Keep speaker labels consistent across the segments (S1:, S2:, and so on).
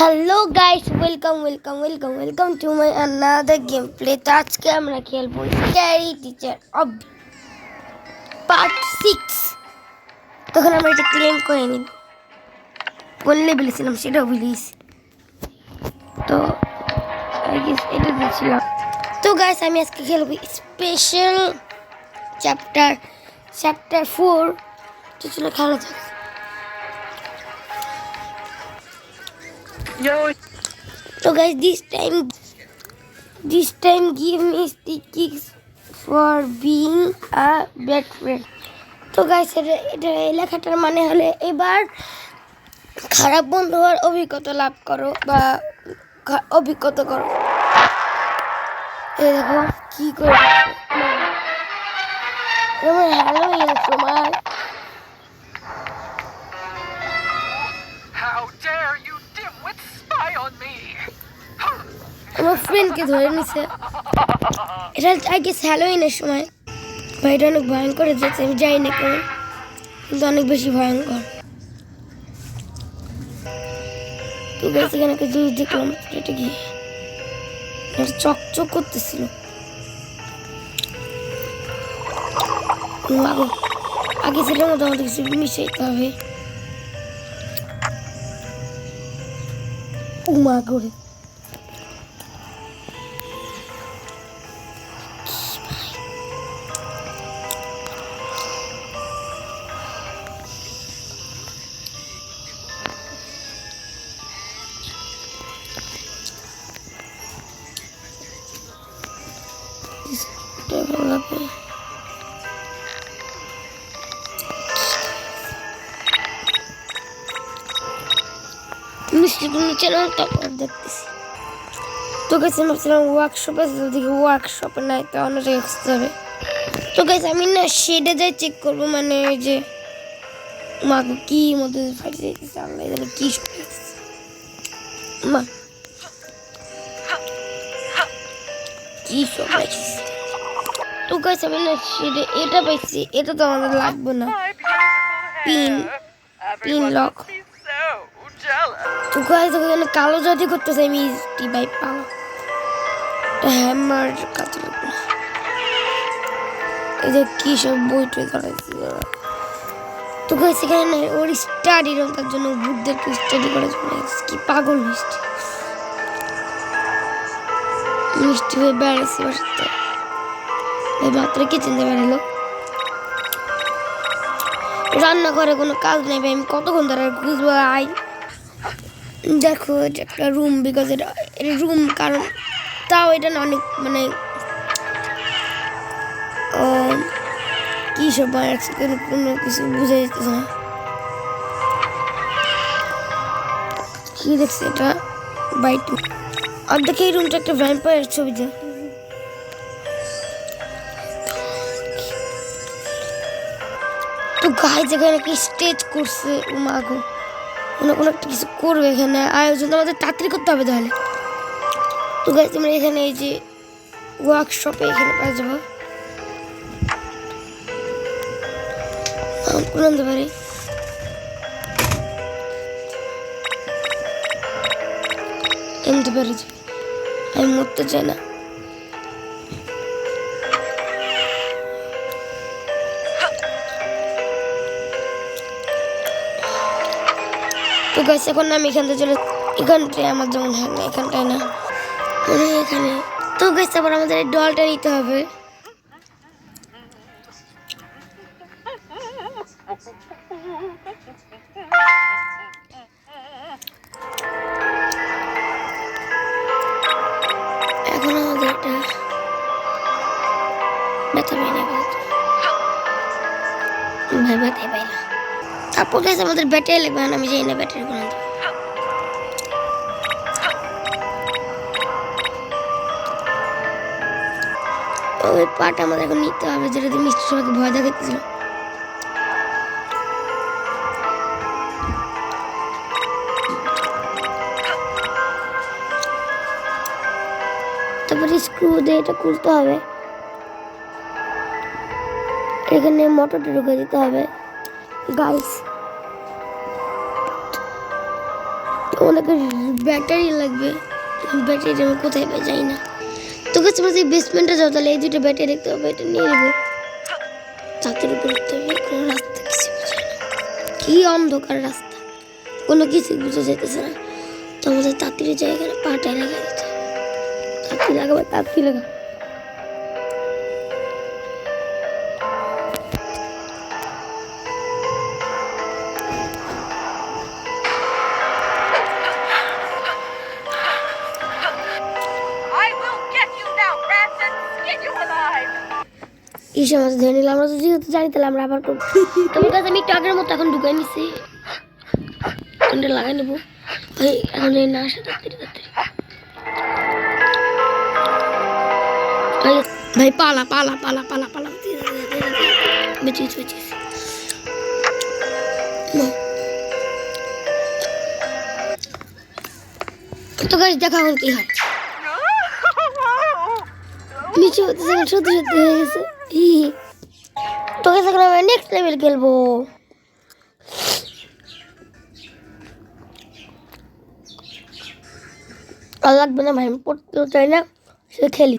S1: Hello guys, welcome to my another game play. তো আজকে আমরা খেলবো স্ক্যারি টিচার অফ পার্ট 6। তখন আমরা এটা ক্লেম করে নিব, কোন লেভেলে ছিলাম সেটাও ভুলিস। তো আই গেস এটা দিয়েছিলাম। তো গাইস আমি আজকে খেলবো স্পেশাল চ্যাপ্টার 4। তো চলো খেলা যাক। So guys, this time give me sticks for being a bad friend. তো গাইস এটা এই লেখাটার মানে হলে এবার খারাপ বন্ধু হওয়ার অভিজ্ঞতা লাভ করো বা অভিজ্ঞতা করো। এই দেখো কি করে আমার হ্যালোইন সময়।
S2: How dare you dimwits spy on me!
S1: আমার ফ্রেন্ডকে ধরে নিছে। এটা আই গেস হ্যালোইনের সময়। ভাই এটা অনেক ভয়ঙ্কর হয়েছে, আমি যাই না কেন, কিন্তু অনেক বেশি ভয়ঙ্কর। তো গাইস এখানে একটা জিনিস দেখলাম, এটা কি চকচক করতেছিল। আগে সেটার মতো আমাদের কিছু মিশাইতে হবে। উমা করে মিষ্টি নিচে না, তারপর দেখতেছি। তো গেছে ভাবছিলাম ওয়ার্কশপে, ওদিকে ওয়ার্কশপে নাই, তো অন্য জায়গায় খুঁজতে হবে। তো গেছে আমি না শেডে যাই চেক করবো, মানে যে মাকে কি মধ্যে ফাইট যাইতেছে, আল্লাহ জানে কি সব মা কি সব রাখছে। তো গেছে আমি না শেডে এটা পাইছি, এটা তো আমাদের লাগবে না। Pin lock. তো গাইস ওখানে কালো জাতি করতেছে, আমি ইজি বাই পাওয়া হ্যামার কাছে লাগবে না। এই যে কি সব বইটই ধরাইছে। তো গাইস এখানে ওর স্টাডি রুম, তার জন্য বুদ্ধদেরকে স্টাডি করার জন্য কি পাগল মিষ্টি হয়ে বেড়াইছে বাসাতে। এই মাত্র কিচেনে বেড়ালো, রান্না করে কোনো কাজ নেই ভাই, আমি কতক্ষণ ধরে খুঁজবো। আই দেখো এটা একটা রুম, বিকজ এটা রুম, কারণ তাও এটা না অনেক মানে কি সব কোনো কিছু বুঝে যেতেছে না। কি দেখছি এটা বাইট, আর দেখে এই রুমটা একটা ভ্যাম্পায়ার ছবি দেয়। তো গাইস এখানে কি স্টেজ করছে, মাগো কোনো একটা কিছু করবে এখানে, আয়োজন আমাদের তাড়াতাড়ি করতে হবে তাহলে। তো গাইস আমরা এখানে এই যে ওয়ার্কশপে এখানে পাওয়া যাবো, আনতে পারি। এনতে পারি, আমি মরতে চাই না। তো গাইস এখন আমি এখান থেকে চলে, এখানটায় আমার যেমন হয় না, এখানটায় না এখানে। তো গাইস আবার আমাদের এই ডলটা নিতে হবে। এখন আমাদের একটা ব্যথা পাই না, ভাই ব্যথাই পাই না। তারপর গাইস আমাদের ব্যাটারি লাগবে, আমি যাই না ব্যাটারি কোনো। ওই পাট আমাদের এখন নিতে হবে, যেটা দিয়ে মিষ্টি সবাইকে ভয় দেখাচ্ছিল। তারপরে স্ক্রু দিয়ে এটা খুলতে হবে, এখানে মোটরটা ঢুকে দিতে হবে গাইস। তো আমাদের ব্যাটারি লাগবে, ব্যাটারিটা আমি কোথায় পাই যাই না। তো কাছে আমরা যে বেসমেন্টে যাও, তাহলে এই দুটো ব্যাটারি দেখতে হবে, এটা নিয়ে নেবো। ছাদের উপর উঠতে হবে, কোনো রাস্তা কিছু বুঝে না, কি অন্ধকার রাস্তা, কোনো কিছু বুঝে যেতেছে না। তো আমাদের তাড়াতাড়ি জায়গায় পাটায় লাগা দিতে হবে, তাড়াতাড়ি লাগাবো, তাড়াতাড়ি লাগাবো।
S2: I will get you now, rats, and skin you alive!
S1: এই সময় ধরে নিলাম, আমরা তো যেহেতু জানি তাহলে আমরা আবার করবো। তোমার কাছে আমি একটু আগের মতো এখন ঢুকাই নিছি, কোনটা লাগাই নেবো ভাই, এখন এই না আসে তাড়াতাড়ি তাড়াতাড়ি। ভাই পালা পালা পালা পালা পালা, বেঁচে গেছি বেঁচে গেছি। তো গাছ দেখা এখন কি হয়, নিচে হতে সত্যি সত্যি হয়ে গেছে। তোকে সেখানে আমি নেক্সট লেভেল খেলবো। আর লাগবে না ভাই, আমি পড়তেও চাই না, সে খেলি।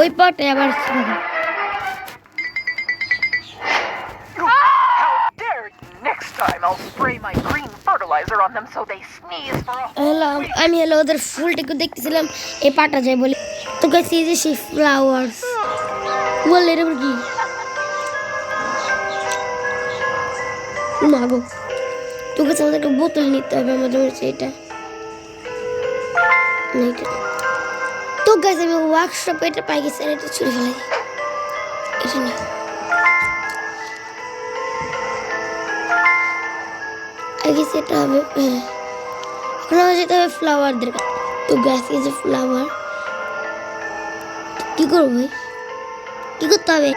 S1: ওই পাটে আবার
S2: How dare you! Next time I'll spray my green fertilizer on them so they sneeze for a whole week.
S1: আমি হলো ওদের ফুলটাকে দেখতেছিলাম, এই পাটা যায় বলে। তো গাইস এই যে সেই ফ্লাওয়ার্স বললে এর কি মাগো, তো গাইস আমাদেরকে বোতল নিতে হবে, আমাদের এটা এইটা। তো গাইস আমি ওয়ার্কশপে এটা পাই গেছি, আর এটা ছুঁড়ে ফেলাই, এটা না আগে সেটা হবে। এখন আমার যেতে হবে ফ্লাওয়ার দরকার। তো গাইস এই যে ফ্লাওয়ার, কি করবো ভাই, কি করতে হবে?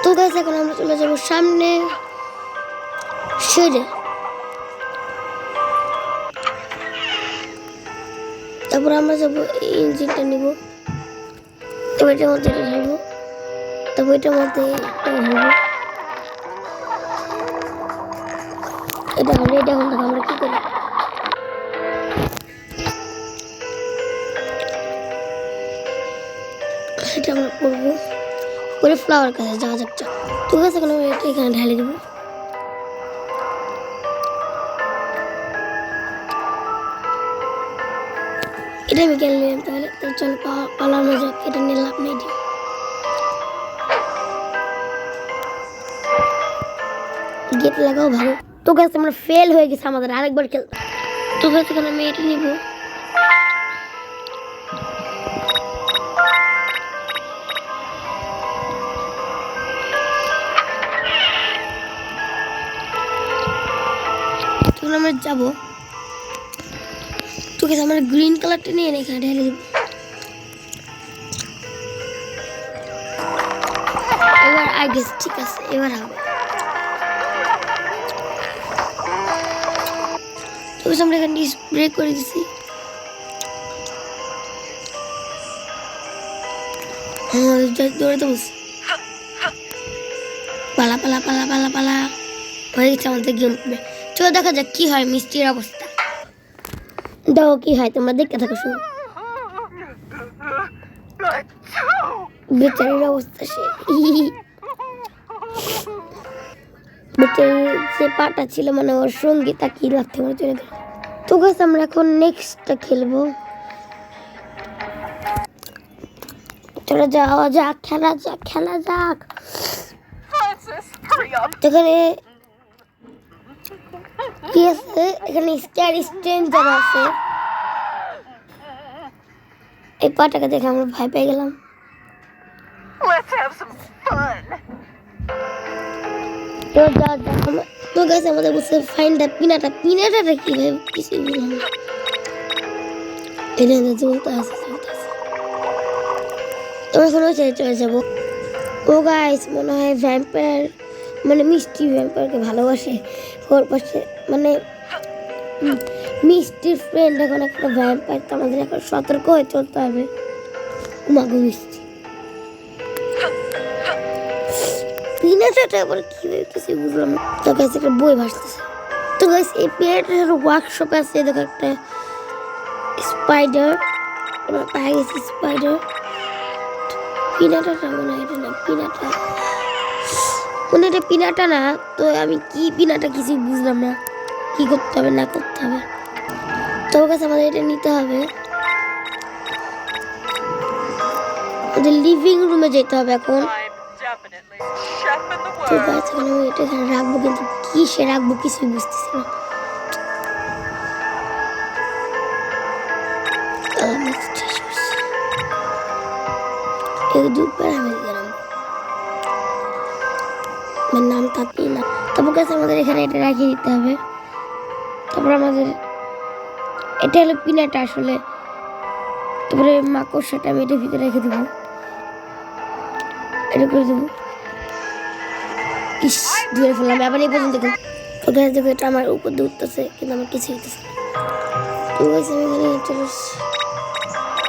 S1: তো গাইস এখন আমরা চলে যাবো সামনে সেরে, তারপর আমরা যাবো এই ইঞ্জিনটা নিব, এবার এটার মধ্যে এটা ঢালবো, তারপর এটার মধ্যে এটা ঢালবো, এটা হলে এটা এখন আমরা কি করি, এটা আমরা করবো করে ফ্লাওয়ার কাছে যাওয়া যাক। তো গাছ এখন আমরা এটা এখানে ঢালে দেবো। এটা আমি কেন নিলাম তাহলে, তো চলো পালানো যাক, এটা নিয়ে লাভ নেই। গেট লাগাও ভালো। তো গাছ আমরা ফেল হয়ে গেছে, আমাদের আরেকবার খেলতে। তো গাছ এখানে আমি এটা নিবো, আমরা যাবো। তো গাছ আমরা গ্রিন কালারটা নিয়ে এখানে ঢেলে দেবো। এবার আই গেস ঠিক আছে, এবার হবে। তো আমরা এখানে স্প্রে করে দিছি, দৌড়াতে বসি, পালা পালা পালা পালা পালা হয়ে গেছে আমাদের গেম। চলো দেখা যাক কি হয় মিষ্টির অবস্থা, দেখো কি হয়, তোমরা দেখতে থাকো শুনো। বেচারির অবস্থা সে, বেচারির যে পাটা ছিল মানে ওর সঙ্গী, তা কি লাগতে আমার চলে গেল। তো গাছ আমরা এখন নেক্সটটা খেলবো, চলো যাওয়া যাক, খেলা যাক খেলা যাক।
S2: Francis, hurry up!
S1: এখানে কি আছে, এখানে স্টার স্ট্রেঞ্জার আছে, এই পাটাকে দেখে আমরা ভয় পেয়ে গেলাম।
S2: Let's have some fun!
S1: তো যা যা তো গাছ আমাদের বলছে ফাইন্ড দ্য পিনাটা, পিনাটাটা কি ভাই কিছুই বললাম না, এটা চলতে আছে চলতে আছে। তো এখন ওই সাইডে চলে যাবো। ও গাইস মনে হয় ভ্যাম্পায়ার মানে মিষ্টি ভ্যাম্পায়ারকে ভালোবাসে, ওর পাশে মানে মিষ্টির ফ্রেন্ড এখন একটা ভ্যাম্পায়ার, তো আমাদের এখন সতর্ক হয়ে চলতে হবে। মাগো মিষ্টি পিনাটাটা আবার কি কিছু বুঝলাম না। তো গাছ একটা বই ভাসতেছে, তো গাইস এই পিনাটার ওয়ার্কশপ আছে, দেখো একটা স্পাইডার, আমরা পাই গেছি স্পাইডার। পিনাটা মনে হয় এটা না, পিনাটা মনে এটা পিনাটা না। তো আমি কি পিনাটা কিছু বুঝলাম না, কি করতে হবে না করতে হবে। তো কাছে আমাদের এটা নিতে হবে, আমাদের লিভিং রুমে যেতে হবে এখন। তো গাছ আমি এটা এখানে রাখবো, কিন্তু কি সে রাখবো কিছুই বুঝতেছি না। নাম থাকি না, তারপর কাছে আমাদের এখানে এটা রাখিয়ে দিতে হবে। তারপর আমাদের এটা হলো পিনাটা আসলে। তারপরে মাকড়সাটা আমি এটার ভিতরে রেখে দেবো, এটা করে দেবো। ইস ধরে ফেললাম আবার এই পর্যন্ত। দেখো দেখো এটা আমার উপর দিয়ে উঠতেছে, কিন্তু আমার কিছু হইতেছে না। ঠিক আছে আমি এখানে চলে এসেছি।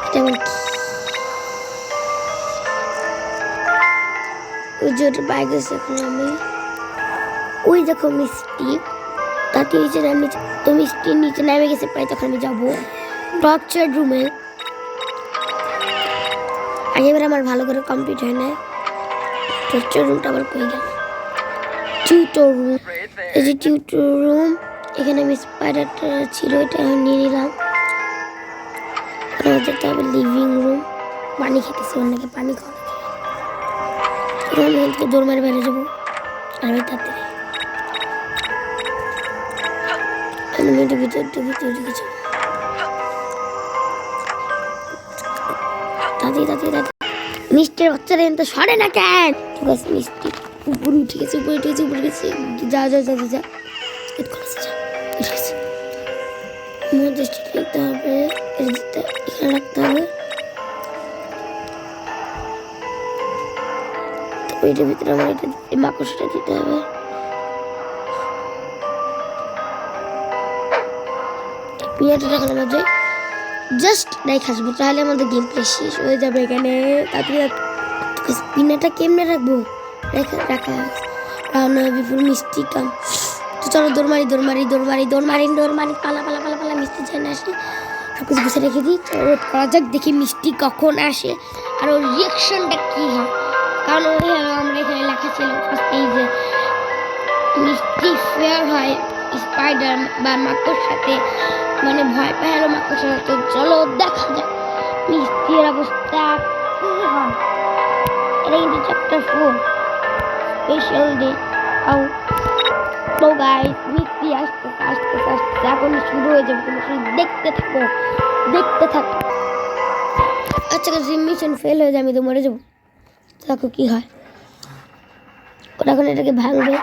S1: এটা আমার ওই যে ওটা বাইক আছে, এখন আমি ওই দেখো মিষ্টি তাতে নিচে নামি, তো মিষ্টির নিচে নামে গেছে প্রায়। তখন আমি যাবো টর্চার রুমে। আগেবার আমার ভালো করে কমপ্লিট হয় না। টর্চার রুমটা আবার কই গেল? টিউটর রুম, এই যে টিউটর রুম। এখানে আমি স্পাইডারটা ছিল, এটা নিয়ে নিলাম। আমাদের তো আবার লিভিং রুম। পানি খেতেছি, অনেকে পানি খাওয়া। আমি এখান থেকে দৌড় মারে বেড়ে যাবো, আর আমি তাড়াতাড়ি আমি মেয়েটার ভিতরে ঢুকে যাবো। মিষ্টির বাচ্চারা কিন্তু সরে না কেন? ঠিক আছে মিষ্টি উপরে উঠে গেছে, উপরে উঠে গেছে, উপরে গেছে। যা যা যা যা যা উঠে গেছে। মধ্যে লিখতে হবে, এখানে রাখতে হবে। এটার ভিতরে আমার এটা মাকড়সাটা দিতে হবে। পিনাটা রাখার মধ্যে জাস্ট রাইখে আসবো, তাহলে আমাদের গেম প্লে শেষ হয়ে যাবে এখানে। তাড়াতাড়ি পিনাটা কেমনে রাখবো? রাখা বিপুল মিষ্টি কাম। তো চলো দৌড়মারি পালা পালা পালা পালা। মিষ্টি চাই না আসে, সব কিছু গুছিয়ে রেখে দিই। তো ওয়েট করা যাক, দেখি মিষ্টি কখন আসে আর ওর রিয়াকশনটা কি হয়। কারণ ওই আমরা এখানে লেখা ছিল ফার্স্টেই যে মিষ্টি ফেয়ার হয় স্পাইডার বা মাকড় সাথে, মানে ভয় পায় আরো মাকড়সার সাথে। চলো দেখা যাক মিষ্টির অবস্থা কি হয়। এটা কিন্তু চ্যাপ্টার 4 স্পেশাল ডে। তো গাইস মিষ্টি আসতে এখন শুরু হয়ে যাবে, তুমি শুধু দেখতে থাকো। আচ্ছা মিশন ফেল হয়ে যায়, আমি তো মরে যাবো। দেখো কি হয়। ওরা এখন এটাকে ভাঙবে।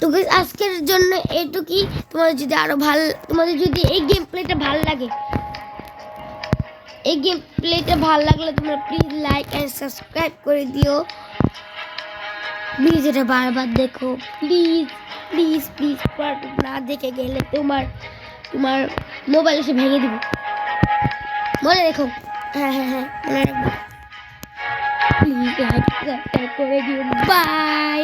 S1: তো আজকের জন্য এটুকুই। তোমাদের যদি এই গেম প্লেটা ভালো লাগে, তোমরা প্লিজ লাইক এন্ড সাবস্ক্রাইব করে দিও। প্লিজ এটা বারবার দেখো, প্লিজ। না দেখে গেলে তোমার মোবাইল এসে ভেঙে দিব, মনে রেখো। হ্যাঁ মনে রাখবো। প্লিজ লাইক সাবস্ক্রাইব করে দিও। বাই।